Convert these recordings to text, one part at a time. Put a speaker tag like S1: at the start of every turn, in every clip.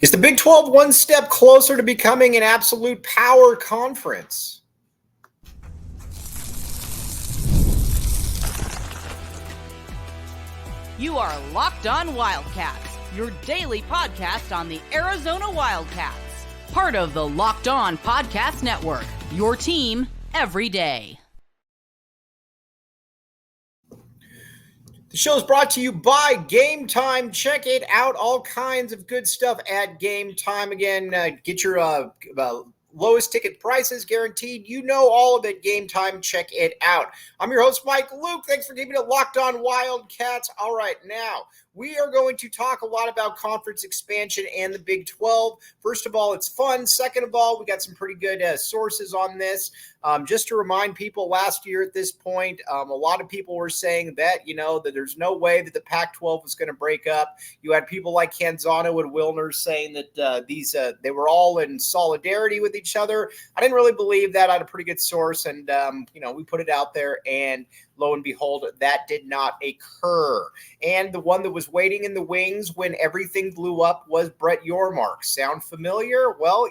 S1: Is the Big 12 one step closer to becoming an absolute power conference?
S2: You are Locked On Wildcats, your daily podcast on the Arizona Wildcats. Part of the Locked On Podcast Network, your team every day.
S1: The show is brought to you by Gametime. Check it out. All kinds of good stuff at Gametime. Again, get your lowest ticket prices guaranteed. You know all of it. Gametime. Check it out. I'm your host, Mike Luke. Thanks for keeping it locked on Wildcats. All right, now we are going to talk a lot about conference expansion and the Big 12. First of all, it's fun. Second of all, we got some pretty good sources on this. Just to remind people, last year at this point, a lot of people were saying that, that there's no way that the Pac-12 was going to break up. You had people like Canzano and Wilner saying that they were all in solidarity with each other. I didn't really believe that. I had a pretty good source, and we put it out there, and lo and behold, that did not occur. And the one that was waiting in the wings when everything blew up was Brett Yormark. Sound familiar? Well,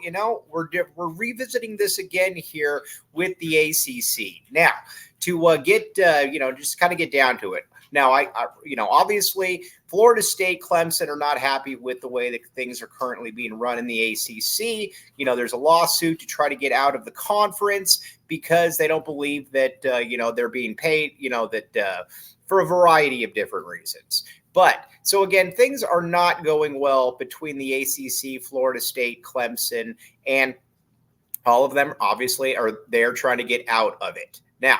S1: we're revisiting this again here with the ACC. Now, to just kind of get down to it. Now, obviously, Florida State, Clemson are not happy with the way that things are currently being run in the ACC. There's a lawsuit to try to get out of the conference because they don't believe that, they're being paid, for a variety of different reasons. But so again, things are not going well between the ACC, Florida State, Clemson, and all of them obviously are there trying to get out of it. Now,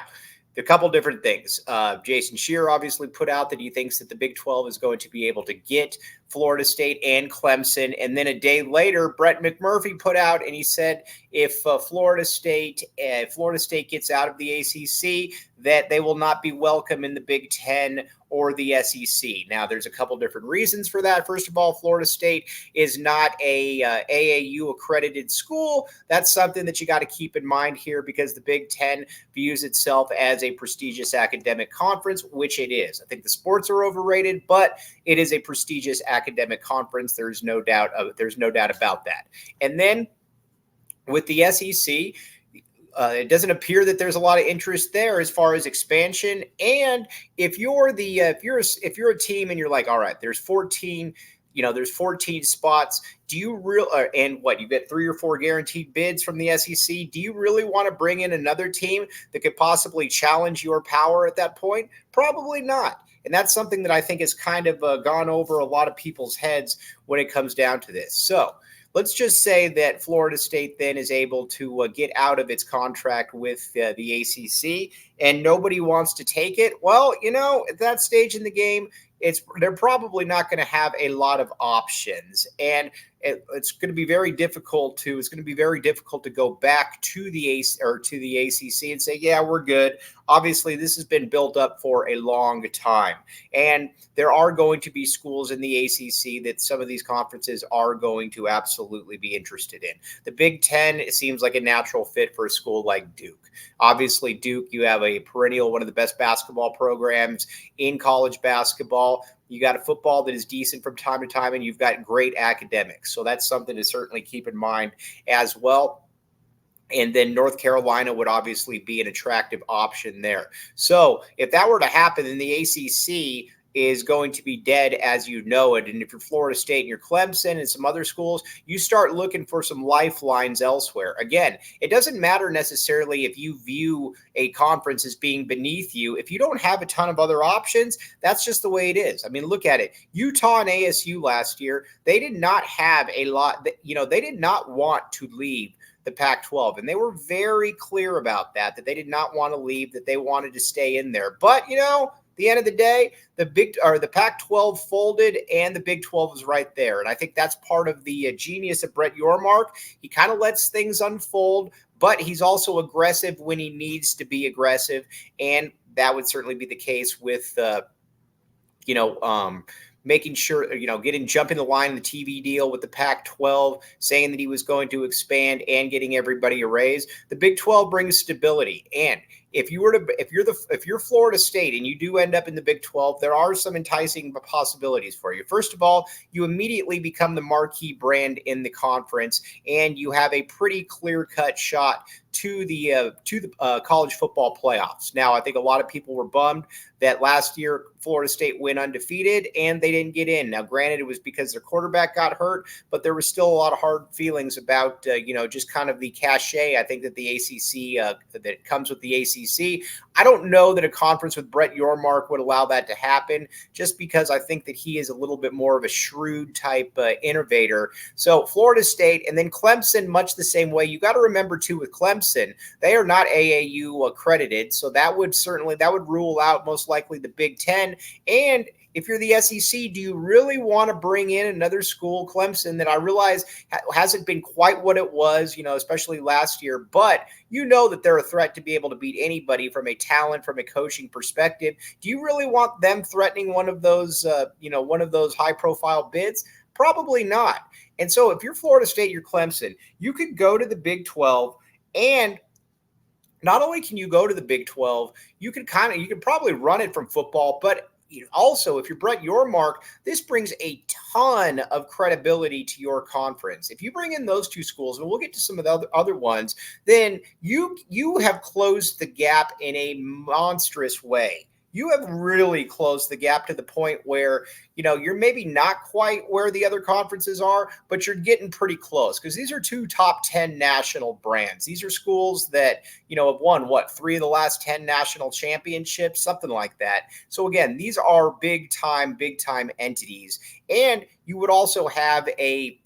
S1: a couple different things. Jason Scheer obviously put out that he thinks that the Big 12 is going to be able to get Florida State and Clemson. And then a day later, Brett McMurphy put out and he said if Florida State gets out of the ACC, that they will not be welcome in the Big 10 or the SEC. Now, there's a couple different reasons for that. First of all, Florida State is not a AAU accredited school. That's something that you got to keep in mind here because the Big 10 views itself as a prestigious academic conference, which it is. I think the sports are overrated, but it is a prestigious academic conference. There's no doubt about that. And then with the SEC, it doesn't appear that there's a lot of interest there as far as expansion. And if you're a team and you're like, all right, there's 14 spots. Do you and what, you get 3 or 4 guaranteed bids from the SEC? Do you really want to bring in another team that could possibly challenge your power at that point? Probably not. And that's something that I think has kind of gone over a lot of people's heads when it comes down to this. So let's just say that Florida State then is able to get out of its contract with the ACC and nobody wants to take it. Well, at that stage in the game, they're probably not going to have a lot of options, and it's going to be very difficult to go back to the ACC and say, yeah, we're good. Obviously, this has been built up for a long time, and there are going to be schools in the ACC that some of these conferences are going to absolutely be interested in. The Big 10, it seems like a natural fit for a school like Duke. Obviously, Duke, you have a perennial, one of the best basketball programs in college basketball. You got a football that is decent from time to time, and you've got great academics. So that's something to certainly keep in mind as well. And then North Carolina would obviously be an attractive option there. So if that were to happen, then the ACC is going to be dead as you know it. And if you're Florida State and you're Clemson and some other schools, you start looking for some lifelines elsewhere. Again, it doesn't matter necessarily if you view a conference as being beneath you. If you don't have a ton of other options, that's just the way it is. I mean, look at it. Utah and ASU last year, they did not have a lot, they did not want to leave the Pac-12. And they were very clear about that they did not want to leave, that they wanted to stay in there. But, at the end of the day, the Pac-12 folded and the Big 12 was right there. And I think that's part of the genius of Brett Yormark. He kind of lets things unfold, but he's also aggressive when he needs to be aggressive. And that would certainly be the case with, making sure, jumping the line in the TV deal with the Pac-12, saying that he was going to expand and getting everybody a raise. The Big 12 brings stability. And if you're Florida State and you do end up in the Big 12, there are some enticing possibilities for you. First of all, you immediately become the marquee brand in the conference, and you have a pretty clear-cut shot to the college football playoffs. Now, I think a lot of people were bummed that last year Florida State went undefeated and they didn't get in. Now, granted, it was because their quarterback got hurt, but there was still a lot of hard feelings about, just kind of the cachet, I think, that the ACC, that comes with the ACC. I don't know that a conference with Brett Yormark would allow that to happen, just because I think that he is a little bit more of a shrewd type innovator. So Florida State, and then Clemson, much the same way. You got to remember, too, with Clemson, they are not AAU accredited, so that would rule out most likely the Big Ten. And if you're the SEC, do you really want to bring in another school, Clemson, that I realize hasn't been quite what it was, especially last year, but that they're a threat to be able to beat anybody from a talent, from a coaching perspective? Do you really want them threatening one of those high-profile bids? Probably not. And so if you're Florida State, you're Clemson, you could go to the Big 12, and not only can you go to the Big 12, you could probably run it from football, but also, if you're Brett Yormark, this brings a ton of credibility to your conference. If you bring in those two schools, and we'll get to some of the other ones, then you have closed the gap in a monstrous way. You have really closed the gap to the point where, you're maybe not quite where the other conferences are, but you're getting pretty close, because these are two top 10 national brands. These are schools that, have won, 3 of the last 10 national championships, something like that. So again, these are big time entities. And you would also have a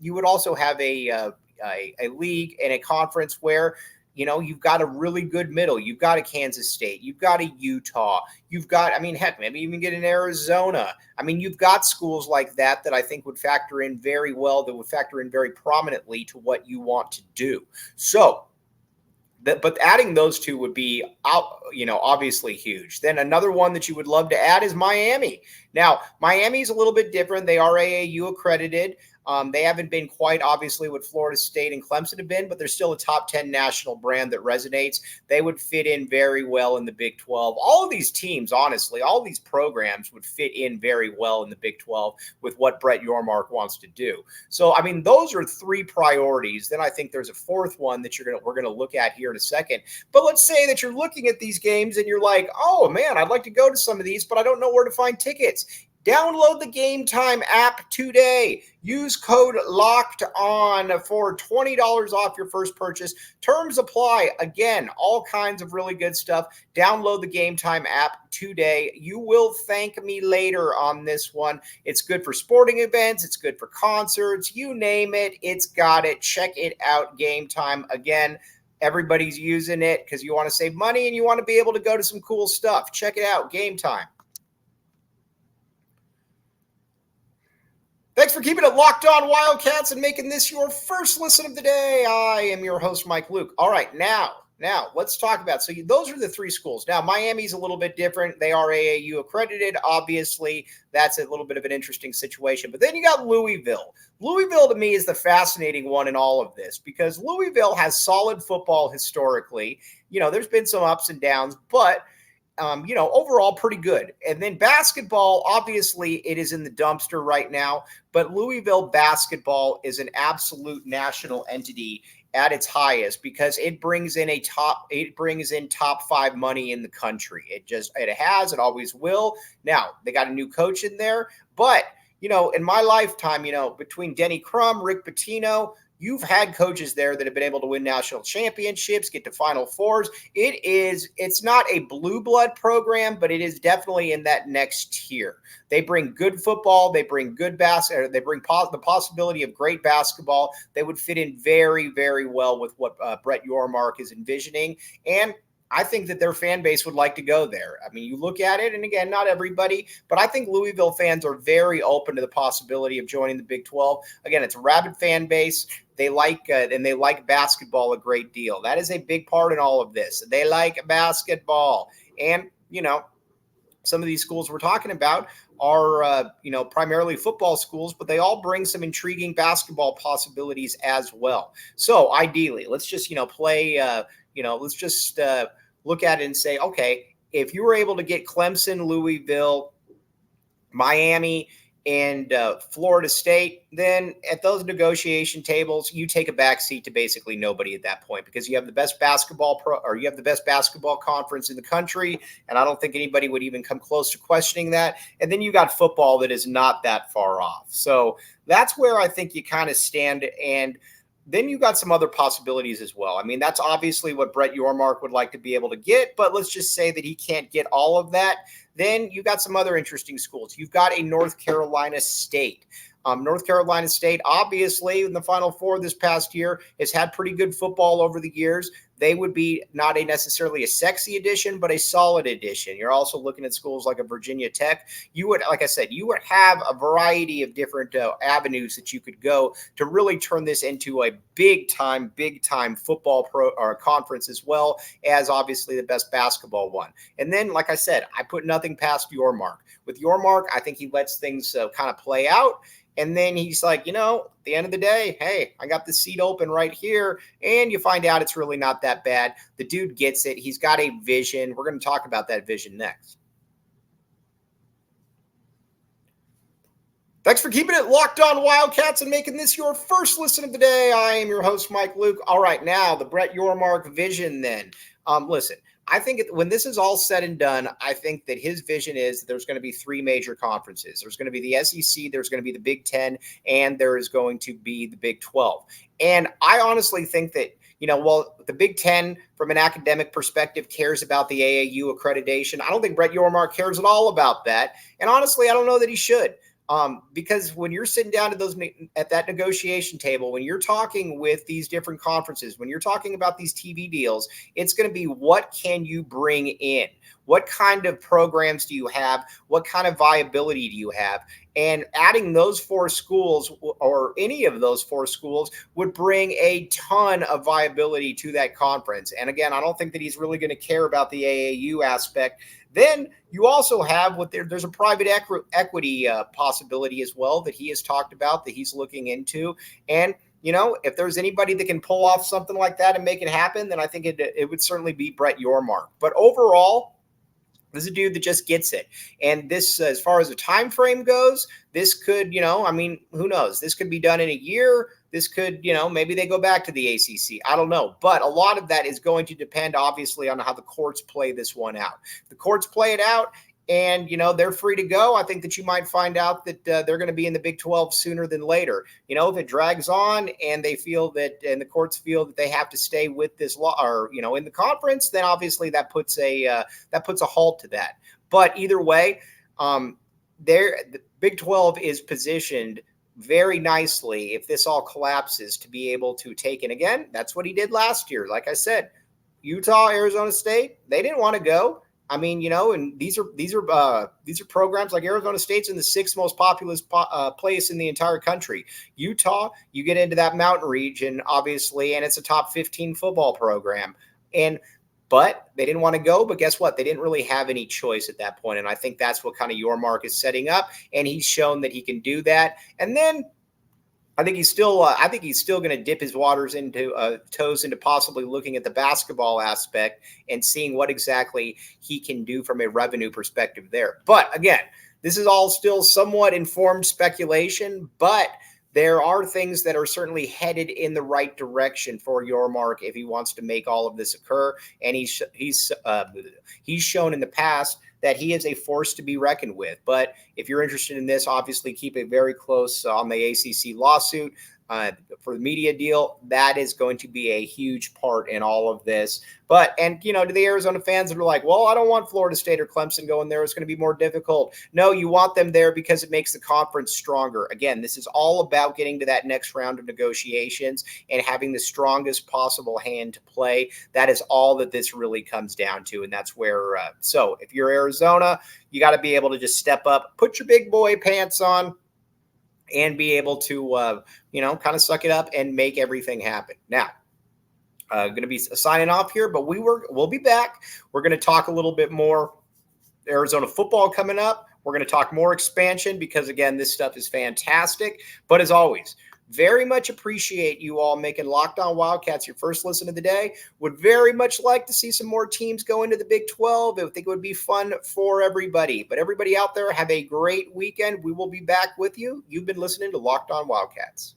S1: league and a conference where, you've got a really good middle. You've got a Kansas State. You've got a Utah. You've got, maybe even get an Arizona. You've got schools like that I think would factor in very well, that would factor in very prominently to what you want to do. So, but adding those two would be, obviously huge. Then another one that you would love to add is Miami. Now, Miami's a little bit different. They are AAU accredited. They haven't been quite, obviously, what Florida State and Clemson have been, but they're still a top 10 national brand that resonates. They would fit in very well in the Big 12. All of these teams, honestly, all these programs would fit in very well in the Big 12 with what Brett Yormark wants to do. So, those are 3 priorities. Then I think there's a 4th one that we're going to look at here in a second. But let's say that you're looking at these games and you're like, oh, man, I'd like to go to some of these, but I don't know where to find tickets. Download the Gametime app today. Use code LOCKEDON for $20 off your first purchase. Terms apply. Again, all kinds of really good stuff. Download the Gametime app today. You will thank me later on this one. It's good for sporting events. It's good for concerts. You name it, it's got it. Check it out, Gametime. Again, everybody's using it because you want to save money and you want to be able to go to some cool stuff. Check it out, Gametime. Thanks for keeping it locked on Wildcats and making this your first listen of the day. I am your host, Mike Luke. All right, now let's talk about, so those are the 3 schools. Now, Miami's a little bit different. They are AAU accredited. Obviously, that's a little bit of an interesting situation. But then you got Louisville. Louisville, to me, is the fascinating one in all of this, because Louisville has solid football historically. There's been some ups and downs, but overall pretty good. And then basketball, obviously it is in the dumpster right now, but Louisville basketball is an absolute national entity at its highest, because it brings in top 5 money in the country. It always will. Now, they got a new coach in there, but in my lifetime, between Denny Crum, Rick Pitino, you've had coaches there that have been able to win national championships, get to Final Fours. It's not a blue blood program, but it is definitely in that next tier. They bring good football. They bring good basketball. They bring the possibility of great basketball. They would fit in very, very well with what Brett Yormark is envisioning. And I think that their fan base would like to go there. You look at it, and again, not everybody, but I think Louisville fans are very open to the possibility of joining the Big 12. Again, it's a rabid fan base. They like basketball a great deal. That is a big part in all of this. They like basketball. And, some of these schools we're talking about are, primarily football schools, but they all bring some intriguing basketball possibilities as well. So ideally, let's just, look at it and say, okay, if you were able to get Clemson, Louisville, Miami, and Florida State, then at those negotiation tables, you take a backseat to basically nobody at that point, because you have the best basketball you have the best basketball conference in the country, and I don't think anybody would even come close to questioning that. And then you got football that is not that far off. So that's where I think you kind of stand. And then you got some other possibilities as well. I mean, that's obviously what Brett Yormark would like to be able to get, but let's just say that he can't get all of that. Then you got some other interesting schools. You've got a North Carolina State. North Carolina State, obviously, in the Final Four this past year, has had pretty good football over the years. They would be not necessarily a sexy addition, but a solid addition. You're also looking at schools like a Virginia Tech. You would, like I said, you would have a variety of different avenues that you could go to really turn this into a big time football conference, as well as obviously the best basketball one. And then, like I said, I put nothing past Yormark. With Yormark, I think he lets things kind of play out. And then he's like, at the end of the day, hey, I got the seat open right here. And you find out it's really not that bad. The dude gets it. He's got a vision. We're going to talk about that vision next. Thanks for keeping it locked on Wildcats and making this your first listen of the day. I am your host, Mike Luke. All right, now the Brett Yormark vision then. Listen, I think when this is all said and done, I think that his vision is that there's going to be three major conferences. There's going to be the SEC, there's going to be the Big Ten, and there is going to be the Big 12. And I honestly think that, while the Big Ten, from an academic perspective, cares about the AAU accreditation, I don't think Brett Yormark cares at all about that. And honestly, I don't know that he should. Because when you're sitting down at that negotiation table, when you're talking with these different conferences, when you're talking about these TV deals, it's going to be, what can you bring in? What kind of programs do you have? What kind of viability do you have? And adding those four schools, or any of those four schools, would bring a ton of viability to that conference. And again, I don't think that he's really going to care about the AAU aspect. Then you also have there's a private equity possibility as well that he has talked about, that he's looking into. And, if there's anybody that can pull off something like that and make it happen, then I think it would certainly be Brett Yormark. But overall, this is a dude that just gets it. And this, as far as the time frame goes, this could, who knows? This could be done in a year. This could, maybe they go back to the ACC. I don't know. But a lot of that is going to depend, obviously, on how the courts play this one out. If the courts play it out and, they're free to go, I think that you might find out that they're going to be in the Big 12 sooner than later. If it drags on and they feel that, and the courts feel that they have to stay with this law, or, in the conference, then obviously that puts a halt to that. But either way, the Big 12 is positioned very nicely, if this all collapses, to be able to take it again. That's what he did last year. Like I said, Utah, Arizona State, they didn't want to go. And these are programs like Arizona State's in the sixth most populous place in the entire country. Utah, you get into that mountain region, obviously, and it's a top 15 football program. But they didn't want to go. But guess what? They didn't really have any choice at that point. And I think that's what kind of Yormark is setting up. And he's shown that he can do that. And then I think he's still going to dip his toes into possibly looking at the basketball aspect and seeing what exactly he can do from a revenue perspective there. But again, this is all still somewhat informed speculation, but there are things that are certainly headed in the right direction for Yormark if he wants to make all of this occur. And he's shown in the past that he is a force to be reckoned with. But if you're interested in this, obviously keep it very close on the ACC lawsuit. For the media deal, that is going to be a huge part in all of this. But, to the Arizona fans that are like, well, I don't want Florida State or Clemson going there. It's going to be more difficult. No, you want them there because it makes the conference stronger. Again, this is all about getting to that next round of negotiations and having the strongest possible hand to play. That is all that this really comes down to. And that's where, so if you're Arizona, you got to be able to just step up, put your big boy pants on, and be able to, kind of suck it up and make everything happen. Now, going to be signing off here, but we'll be back. We're going to talk a little bit more Arizona football coming up. We're going to talk more expansion because, again, this stuff is fantastic. But as always, Very much appreciate you all making Locked On Wildcats your first listen of the day. Would very much like to see some more teams go into the Big 12. I think it would be fun for everybody. But everybody out there, have a great weekend. We will be back with you. You've been listening to Locked On Wildcats.